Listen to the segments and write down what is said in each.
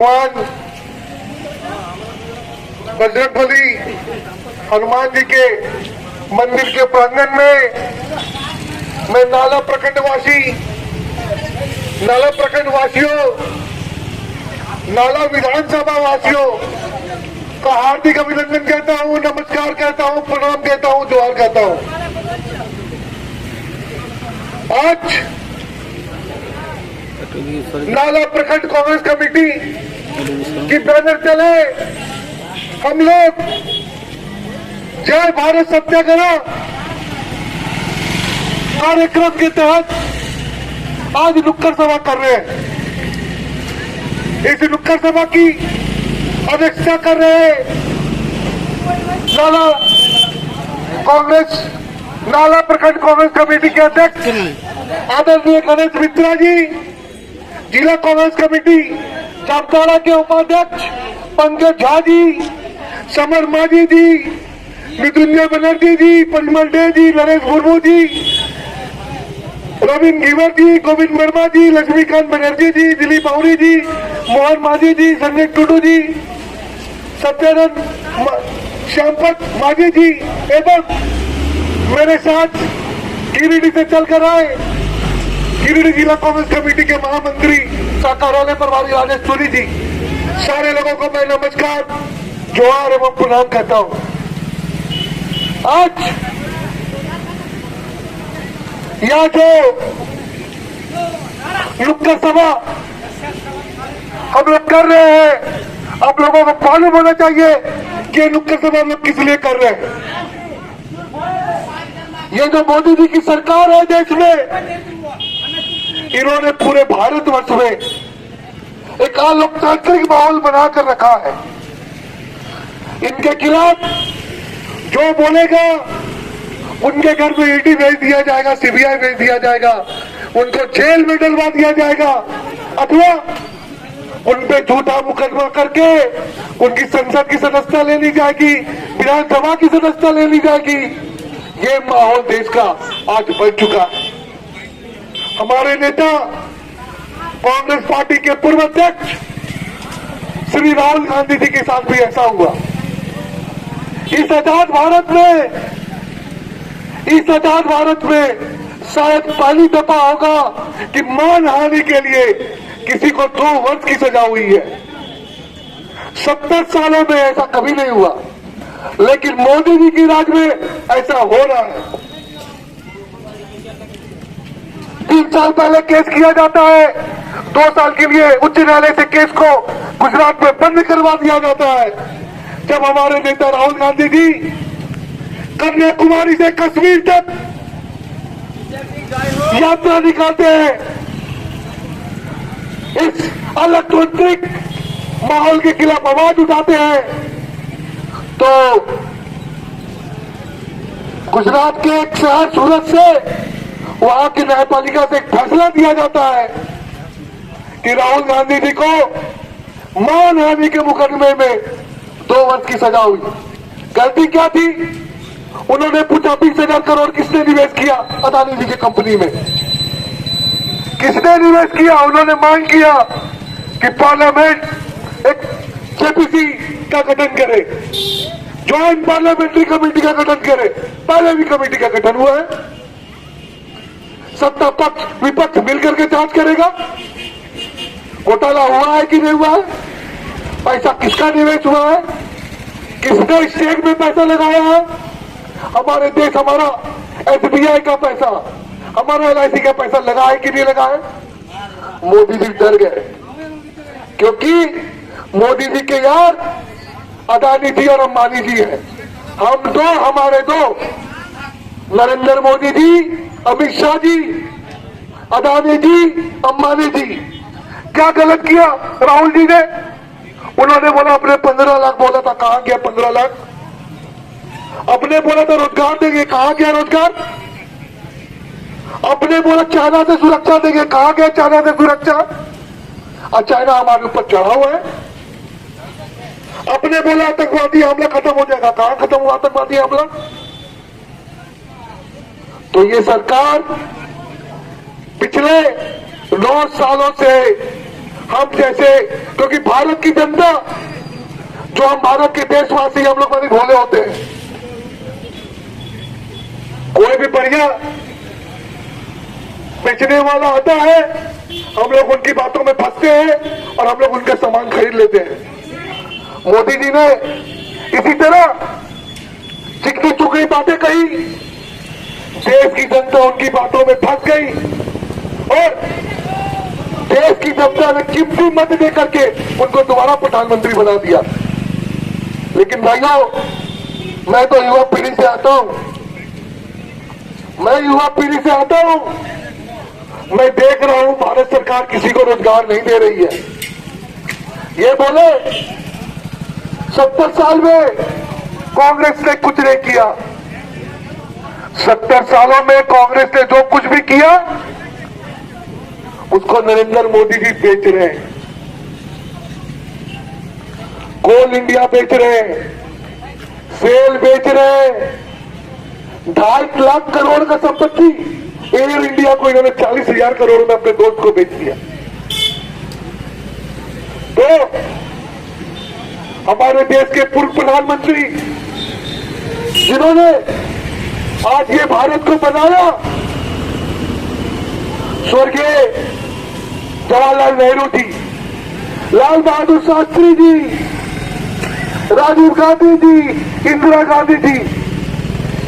भगवान बजरंगबली हनुमान जी के मंदिर के प्रांगण में मैं नाला प्रखंड वासियों, नाला विधानसभा वासियों का हार्दिक अभिनंदन कहता हूं, नमस्कार कहता हूं, प्रणाम कहता हूं, जोहार कहता हूं। आज नाला प्रखंड कांग्रेस कमेटी की बैनर चले हम लोग जय भारत सत्याग्रह कार्यक्रम के तहत आज नुक्कड़ सभा कर रहे हैं। इस नुक्कड़ सभा की अध्यक्षता कर रहे नाला प्रखंड कांग्रेस कमेटी के अध्यक्ष आदरणीय गणेश मित्रा जी, जिला कांग्रेस कमेटी जामताड़ा के उपाध्यक्ष पंकज झा जी, समर माझी जी, मृत्युंजय बनर्जी जी, परिमल डे जी, नरेश मुर्मू जी, रविंद्र घीवर जी, गोविंद वर्मा जी, लक्ष्मीकांत बनर्जी जी, दिलीप औरी जी, मोहन माझी जी, संजय टुडू जी, सत्यानंद श्यामपत माझी जी एवं मेरे साथ गिरिडीह से चलकर आए गिरिडीह जिला कांग्रेस कमेटी के महामंत्री का कार्यालय प्रभारी राजेश सूरी जी, सारे लोगों को मैं नमस्कार, जोहार एवं प्रणाम कहता हूं। आज यह जो नुक्कड़ सभा हम लोग कर रहे हैं, आप लोगों को मालूम होना चाहिए कि नुक्कड़ सभा हम लोग किस लिए कर रहे हैं। ये जो मोदी जी की सरकार है देश में, इन्होंने पूरे भारतवर्ष में एक अलोकतांत्रिक माहौल बनाकर रखा है। इनके खिलाफ जो बोलेगा उनके घर में ईडी भेज दिया जाएगा, सीबीआई भेज दिया जाएगा, उनको जेल में डलवा दिया जाएगा, अथवा उन पे झूठा मुकदमा करके उनकी संसद की सदस्यता ले ली जाएगी, विधानसभा की सदस्यता ले ली जाएगी। ये माहौल देश का आज बन चुका है। हमारे नेता कांग्रेस पार्टी के पूर्व अध्यक्ष श्री राहुल गांधी जी के साथ भी ऐसा हुआ। इस आजाद भारत में शायद पहली दफा होगा कि मानहानि के लिए किसी को 2 वर्ष की सजा हुई है। 70 सालों में ऐसा कभी नहीं हुआ, लेकिन मोदी जी की राज में ऐसा हो रहा है। 3 साल पहले केस किया जाता है, 2 साल के लिए उच्च न्यायालय से केस को गुजरात में बंद करवा दिया जाता है। जब हमारे नेता राहुल गांधी जी कन्याकुमारी से कश्मीर तक यात्रा निकालते हैं, इस अलोकतांत्रिक माहौल के खिलाफ आवाज उठाते हैं, तो गुजरात के एक शहर सूरत से वहां की न्यायपालिका से एक फैसला दिया जाता है कि राहुल गांधी जी को मानहानि के मुकदमे में 2 वर्ष की सजा हुई। गलती क्या थी? उन्होंने पूछा 20,000 करोड़ किसने निवेश किया अदानी जी की कंपनी में? किसने निवेश किया? उन्होंने मांग किया कि पार्लियामेंट एक जेपीसी का गठन करे, ज्वाइंट पार्लियामेंट्री कमेटी का गठन करे। पहले भी कमेटी का गठन हुआ है, सत्ता पक्ष विपक्ष मिलकर के जांच करेगा घोटाला हुआ है कि नहीं हुआ है, पैसा किसका निवेश हुआ है, किसने स्टेट में पैसा लगाया है, हमारे देश, हमारा एसबीआई का पैसा, हमारा एलआईसी का पैसा लगा है कि नहीं लगा है। मोदी जी डर गए, क्योंकि मोदी जी के यार अदानी जी और अंबानी जी है। हम दो, हमारे दो, नरेंद्र मोदी जी, अमित शाह जी, अदानी जी, अंबानी जी। क्या गलत किया राहुल जी ने? उन्होंने बोला अपने 15 लाख बोला था, कहां गया 15 लाख? अपने बोला था रोजगार देंगे, कहां गया रोजगार? अपने बोला चाइना से सुरक्षा देंगे, कहां गया चाइना से सुरक्षा? और चाइना हमारे ऊपर चढ़ा हुआ है। अपने बोला आतंकवादी हमला खत्म हो जाएगा, कहां खत्म हुआ आतंकवादी हमला? तो ये सरकार पिछले 9 सालों से हम जैसे, क्योंकि भारत की जनता, जो हम भारत के देशवासी, हम लोग बड़े भोले होते हैं। कोई भी बढ़िया बेचने वाला आता है, हम लोग उनकी बातों में फंसते हैं और हम लोग उनका सामान खरीद लेते हैं। मोदी जी ने इसी तरह चिकनी चुकनी बातें कही, देश की जनता उनकी बातों में फंस गई और देश की जनता ने कीमती मत दे करके उनको दोबारा प्रधानमंत्री बना दिया। लेकिन भाइयों, मैं तो युवा पीढ़ी से आता हूं, मैं युवा पीढ़ी से आता हूं, मैं देख रहा हूं भारत सरकार किसी को रोजगार नहीं दे रही है। ये बोले 70 साल में कांग्रेस ने कुछ नहीं किया। 70 सालों में कांग्रेस ने जो कुछ भी किया उसको नरेंद्र मोदी जी बेच रहे हैं। कोल इंडिया बेच रहे हैं, सेल बेच रहे हैं, 2.5 लाख करोड़ का संपत्ति एयर इंडिया को इन्होंने 40,000 करोड़ में अपने दोस्त को बेच दिया। तो हमारे देश के पूर्व प्रधानमंत्री जिन्होंने आज ये भारत को बनाया, स्वर्गीय जवाहरलाल नेहरू जी, लाल बहादुर शास्त्री जी, राजीव गांधी जी, इंदिरा गांधी जी,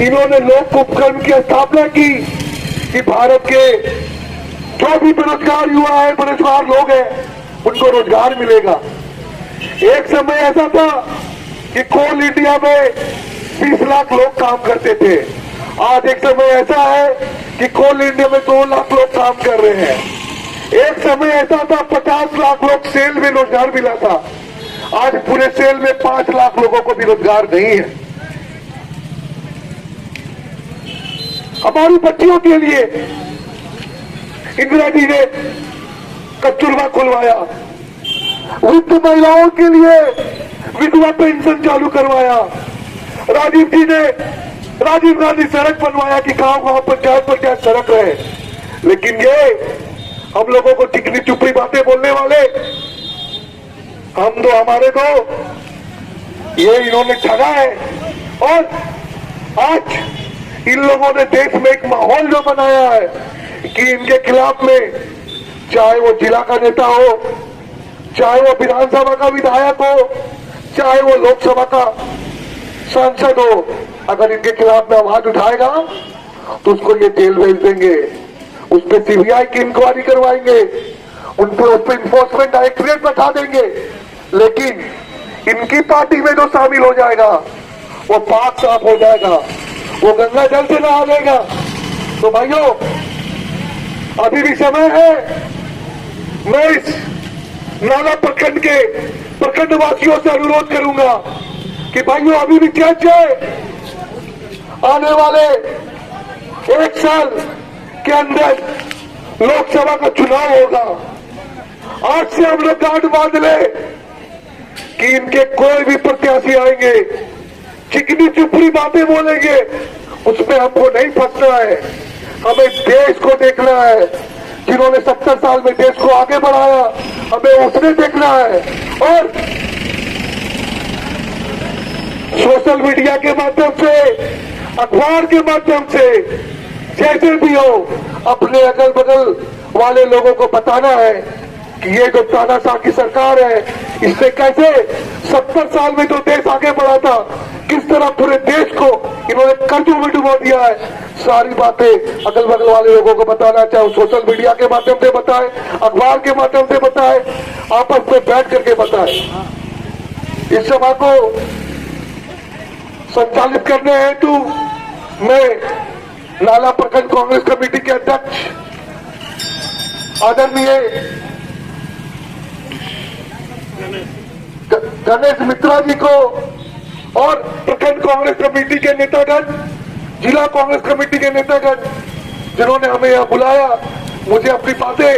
इन्होंने लोक उपक्रम की स्थापना की कि भारत के जो भी बेरोजगार युवा है, बेरोजगार लोग हैं, उनको रोजगार मिलेगा। एक समय ऐसा था कि कोल इंडिया में 20 लाख लोग काम करते थे। आज एक समय ऐसा है कि कोल इंडिया में 2 लाख लोग काम कर रहे हैं। एक समय ऐसा था 50 लाख लोग सेल में रोजगार मिला था। आज पूरे सेल में 5 लाख लोगों को भी रोजगार नहीं है। हमारी बच्चियों के लिए इंदिरा जी ने कस्तूरबा खुलवाया, वृद्ध महिलाओं के लिए विधवा पेंशन चालू करवाया, राजीव गांधी सड़क बनवाया कि गांव-गांव पंचायत सड़क रहे। लेकिन ये हम लोगों को चिकनी चुपड़ी बातें बोलने वाले, हम तो हमारे को ये इन्होंने ठगा है। और आज इन लोगों ने देश में एक माहौल जो बनाया है कि इनके खिलाफ में, चाहे वो जिला का नेता हो, चाहे वो विधानसभा का विधायक हो, चाहे वो लोकसभा का सांसद हो, अगर इनके खिलाफ में आवाज उठाएगा तो उसको ये जेल भेज देंगे, उस पर सीबीआई की इंक्वायरी करवाएंगे, उस पर इन्फोर्समेंट डायरेक्टरेट बैठा देंगे। लेकिन इनकी पार्टी में जो शामिल हो जाएगा वो पाक साफ हो जाएगा, वो गंगा जल से नहा लेगा। तो भाइयों, अभी भी समय है। मैं इस नाला प्रखंड के प्रखंड वासियों से अनुरोध करूंगा कि भाइयों, अभी भी चैन जाए। आने वाले 1 साल के अंदर लोकसभा का चुनाव होगा। आज से हम लोग गांठ बांध ले कि इनके कोई भी प्रत्याशी आएंगे, चिकनी चुपड़ी बातें बोलेंगे, उसमें हमको नहीं फंसना है। हमें देश को देखना है। जिन्होंने 70 साल में देश को आगे बढ़ाया, हमें उसने देखना है। और सोशल मीडिया के माध्यम से, अखबार के माध्यम से, जैसे भी हो, अपने अगल बगल वाले लोगों को बताना है कि ये जो तानाशाह की सरकार है, इससे कैसे 70 साल में जो देश आगे बढ़ा था, किस तरह पूरे देश को इन्होंने कर्जों में डुबो दिया है। सारी बातें अगल बगल वाले लोगों को बताना, चाहे सोशल मीडिया के माध्यम से बताएं, अखबार के माध्यम से बताएं, आपस में बैठ करके बताएं। इस सभा को संचालित करने हेतु मैं नाला प्रखंड कांग्रेस कमेटी के अध्यक्ष आदरणीय गणेश मित्रा जी को और प्रखंड कांग्रेस कमेटी के नेतागण, जिला कांग्रेस कमेटी के नेतागण, जिन्होंने हमें यहां बुलाया, मुझे अपनी बातें